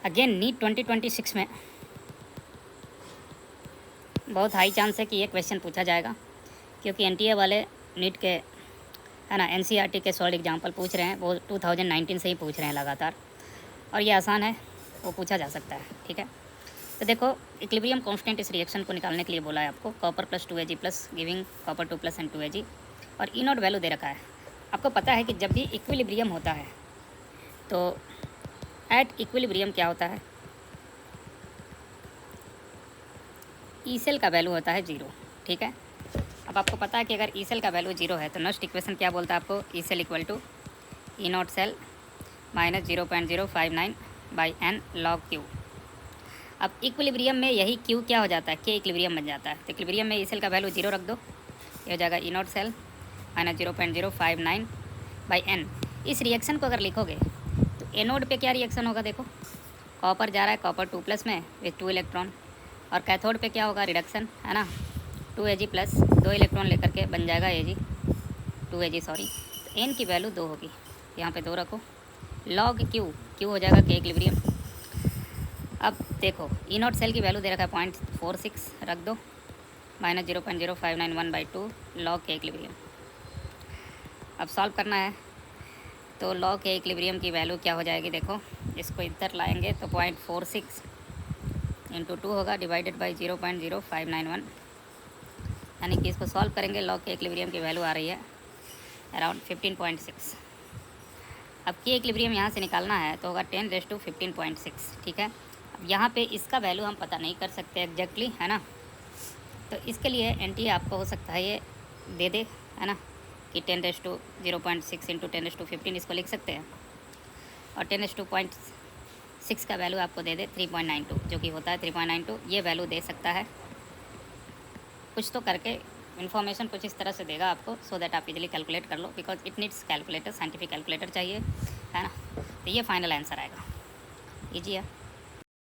Again NEET 2026 में बहुत high chance है कि ये क्वेश्चन पूछा जाएगा, क्योंकि एनटीए वाले नीट के है ना एनसीईआरटी के सॉल्ड एग्जाम्पल पूछ रहे हैं, वो 2019 से ही पूछ रहे हैं लगातार, और ये आसान है, वो पूछा जा सकता है। ठीक है, तो देखो इक्विलिब्रियम कांस्टेंट इस रिएक्शन को निकालने के लिए बोला है आपको, copper plus 2Ag plus giving copper 2 plus and 2Ag, और ई नॉट वैल्यू दे रखा है। आपको पता है कि जब भी इक्विलिब्रियम होता है तो एट इक्विलिब्रियम क्या होता है, ई सेल का वैल्यू होता है 0। ठीक है, अब आपको पता है कि अगर ई सेल का वैल्यू 0 है तो नेक्स्ट इक्वेशन क्या बोलता है आपको, E cell equal to E not cell minus 0.059 by n log Q. अब इक्विलिब्रियम में यही क्यू क्या हो जाता है, के इक्विलिब्रियम बन जाता है। तो इक्विलिब्रियम में ई सेल का वैल्यू 0 रख दो, ये हो जाएगा E not cell minus 0.059 by n. इस रिएक्शन को अगर लिखोगे तो एनोड पे क्या रिएक्शन होगा, देखो कॉपर जा रहा है कॉपर 2 प्लस में विथ 2 इलेक्ट्रॉन, और कैथोड पे क्या होगा, रिडक्शन है ना, 2Ag प्लस 2 इलेक्ट्रॉन लेकर के बन जाएगा Ag 2Ag सॉरी। तो एन की वैल्यू 2 होगी, यहाँ पे 2 रखो, लॉग क्यू हो जाएगा के इक्विलिब्रियम। अब देखो ई नॉट सेल की वैल्यू दे रखा है 0.46 रख दो, माइनस 0.0591 बाई 2 लॉग के इक्विलिब्रियम। अब सॉल्व करना है तो लॉग के इक्विलिब्रियम की वैल्यू क्या हो जाएगी, देखो इसको इधर लाएंगे तो 0.46 इंटू 2 होगा डिवाइडेड बाई 0.0591, यानी कि इसको सॉल्व करेंगे लॉग के इक्विलिब्रियम की वैल्यू आ रही है अराउंड 15.6। अब के इक्विलिब्रियम यहाँ से निकालना है तो होगा 10⁻15.6। ठीक है, अब यहाँ पे इसका वैल्यू हम पता नहीं कर सकते एग्जैक्टली, है ना, तो इसके लिए एनटीए आपको हो सकता है ये दे दे, है ना, कि 10⁻0.6 इंटू 10⁻15 इसको लिख सकते हैं, और 10⁻6 का वैल्यू आपको दे दे 3.92, जो कि होता है 3.92, ये वैल्यू दे सकता है। कुछ तो करके इन्फॉर्मेशन कुछ इस तरह से देगा आपको, सो दैट आप इजीली कैलकुलेट कर लो, because it needs calculator, scientific calculator चाहिए, है ना। तो ये फाइनल आंसर आएगा, ईजी है।